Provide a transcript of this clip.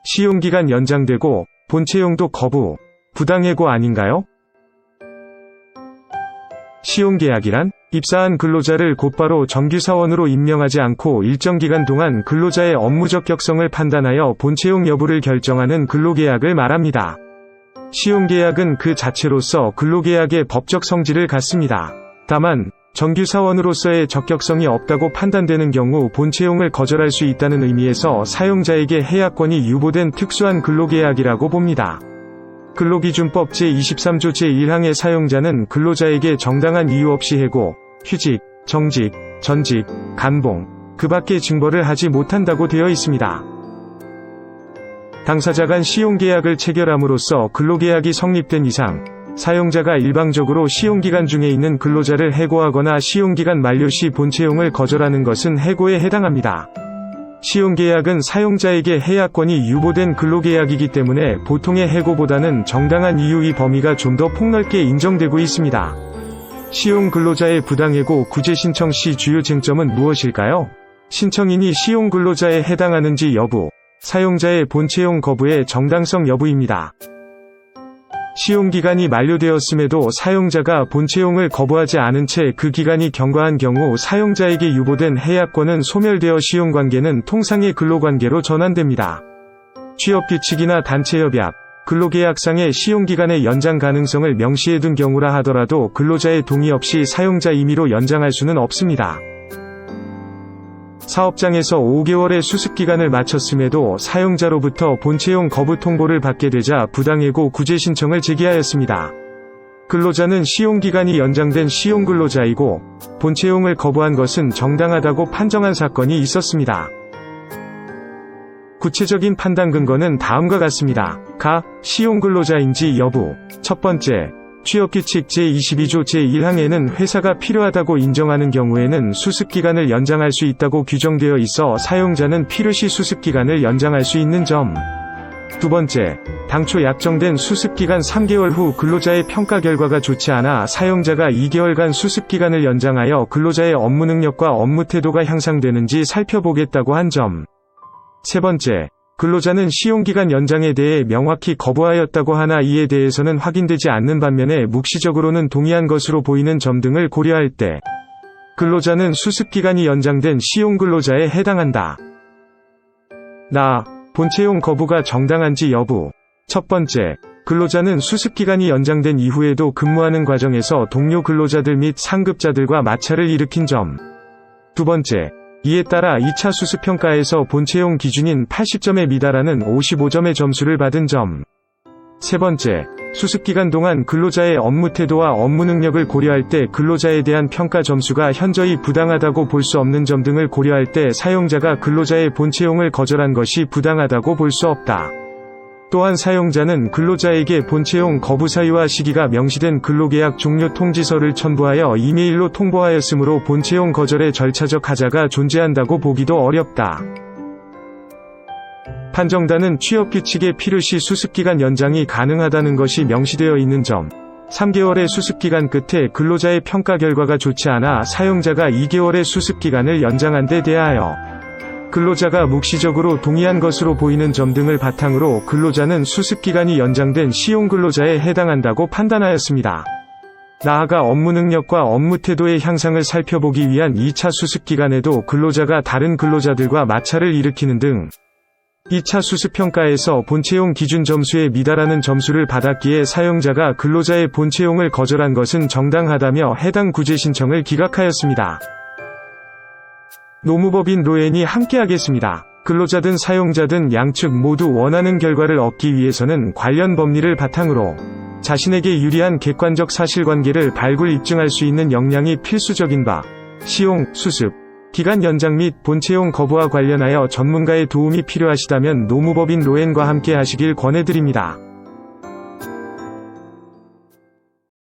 시용기간 연장되고 본채용도 거부, 부당해고 아닌가요? 시용계약이란 입사한 근로자를 곧바로 정규사원으로 임명하지 않고 일정 기간 동안 근로자의 업무적 격성을 판단하여 본채용 여부를 결정하는 근로계약을 말합니다. 시용계약은 그 자체로서 근로계약의 법적 성질을 갖습니다. 다만 정규사원으로서의 적격성이 없다고 판단되는 경우 본채용을 거절할 수 있다는 의미에서 사용자에게 해약권이 유보된 특수한 근로계약이라고 봅니다. 근로기준법 제23조 제1항의 사용자는 근로자에게 정당한 이유 없이 해고, 휴직, 정직, 전직, 감봉, 그 밖의 징벌을 하지 못한다고 되어 있습니다. 당사자 간 시용계약을 체결함으로써 근로계약이 성립된 이상, 사용자가 일방적으로 시용기간 중에 있는 근로자를 해고하거나 시용기간 만료 시 본채용을 거절하는 것은 해고에 해당합니다. 시용계약은 사용자에게 해약권이 유보된 근로계약이기 때문에 보통의 해고보다는 정당한 이유의 범위가 좀 더 폭넓게 인정되고 있습니다. 시용근로자의 부당해고 구제 신청 시 주요 쟁점은 무엇일까요? 신청인이 시용근로자에 해당하는지 여부, 사용자의 본채용 거부의 정당성 여부입니다. 시용기간이 만료되었음에도 사용자가 본채용을 거부하지 않은 채 그 기간이 경과한 경우 사용자에게 유보된 해약권은 소멸되어 시용관계는 통상의 근로관계로 전환됩니다. 취업규칙이나 단체협약, 근로계약상의 시용기간의 연장 가능성을 명시해둔 경우라 하더라도 근로자의 동의 없이 사용자 임의로 연장할 수는 없습니다. 사업장에서 5개월의 수습기간을 마쳤음에도 사용자로부터 본채용 거부 통보를 받게 되자 부당해고 구제 신청을 제기하였습니다. 근로자는 시용기간이 연장된 시용근로자이고 본채용을 거부한 것은 정당하다고 판정한 사건이 있었습니다. 구체적인 판단 근거는 다음과 같습니다. 시용근로자인지 여부. 첫 번째, 취업규칙 제22조 제1항에는 회사가 필요하다고 인정하는 경우에는 수습기간을 연장할 수 있다고 규정되어 있어 사용자는 필요시 수습기간을 연장할 수 있는 점. 두 번째, 당초 약정된 수습기간 3개월 후 근로자의 평가 결과가 좋지 않아 사용자가 2개월간 수습기간을 연장하여 근로자의 업무 능력과 업무 태도가 향상되는지 살펴보겠다고 한 점. 세 번째, 근로자는 시용기간 연장에 대해 명확히 거부하였다고 하나 이에 대해서는 확인되지 않는 반면에 묵시적으로는 동의한 것으로 보이는 점 등을 고려할 때 근로자는 수습기간이 연장된 시용근로자에 해당한다. 본채용 거부가 정당한지 여부. 첫 번째, 근로자는 수습기간이 연장된 이후에도 근무하는 과정에서 동료 근로자들 및 상급자들과 마찰을 일으킨 점. 두 번째, 이에 따라 2차 수습평가에서 본채용 기준인 80점에 미달하는 55점의 점수를 받은 점. 세 번째, 수습기간 동안 근로자의 업무 태도와 업무 능력을 고려할 때 근로자에 대한 평가 점수가 현저히 부당하다고 볼 수 없는 점 등을 고려할 때 사용자가 근로자의 본채용을 거절한 것이 부당하다고 볼 수 없다. 또한 사용자는 근로자에게 본채용 거부 사유와 시기가 명시된 근로계약 종료 통지서를 첨부하여 이메일로 통보하였으므로 본채용 거절의 절차적 하자가 존재한다고 보기도 어렵다. 판정단은 취업규칙에 필요시 수습기간 연장이 가능하다는 것이 명시되어 있는 점, 3개월의 수습기간 끝에 근로자의 평가 결과가 좋지 않아 사용자가 2개월의 수습기간을 연장한 데 대하여 근로자가 묵시적으로 동의한 것으로 보이는 점 등을 바탕으로 근로자는 수습기간이 연장된 시용근로자에 해당한다고 판단하였습니다. 나아가 업무 능력과 업무 태도의 향상을 살펴보기 위한 2차 수습기간에도 근로자가 다른 근로자들과 마찰을 일으키는 등 2차 수습평가에서 본채용 기준 점수에 미달하는 점수를 받았기에 사용자가 근로자의 본채용을 거절한 것은 정당하다며 해당 구제 신청을 기각하였습니다. 노무법인 로엔이 함께하겠습니다. 근로자든 사용자든 양측 모두 원하는 결과를 얻기 위해서는 관련 법리를 바탕으로 자신에게 유리한 객관적 사실관계를 발굴 입증할 수 있는 역량이 필수적인 바, 시용, 수습, 기간 연장 및 본채용 거부와 관련하여 전문가의 도움이 필요하시다면 노무법인 로엔과 함께 하시길 권해드립니다.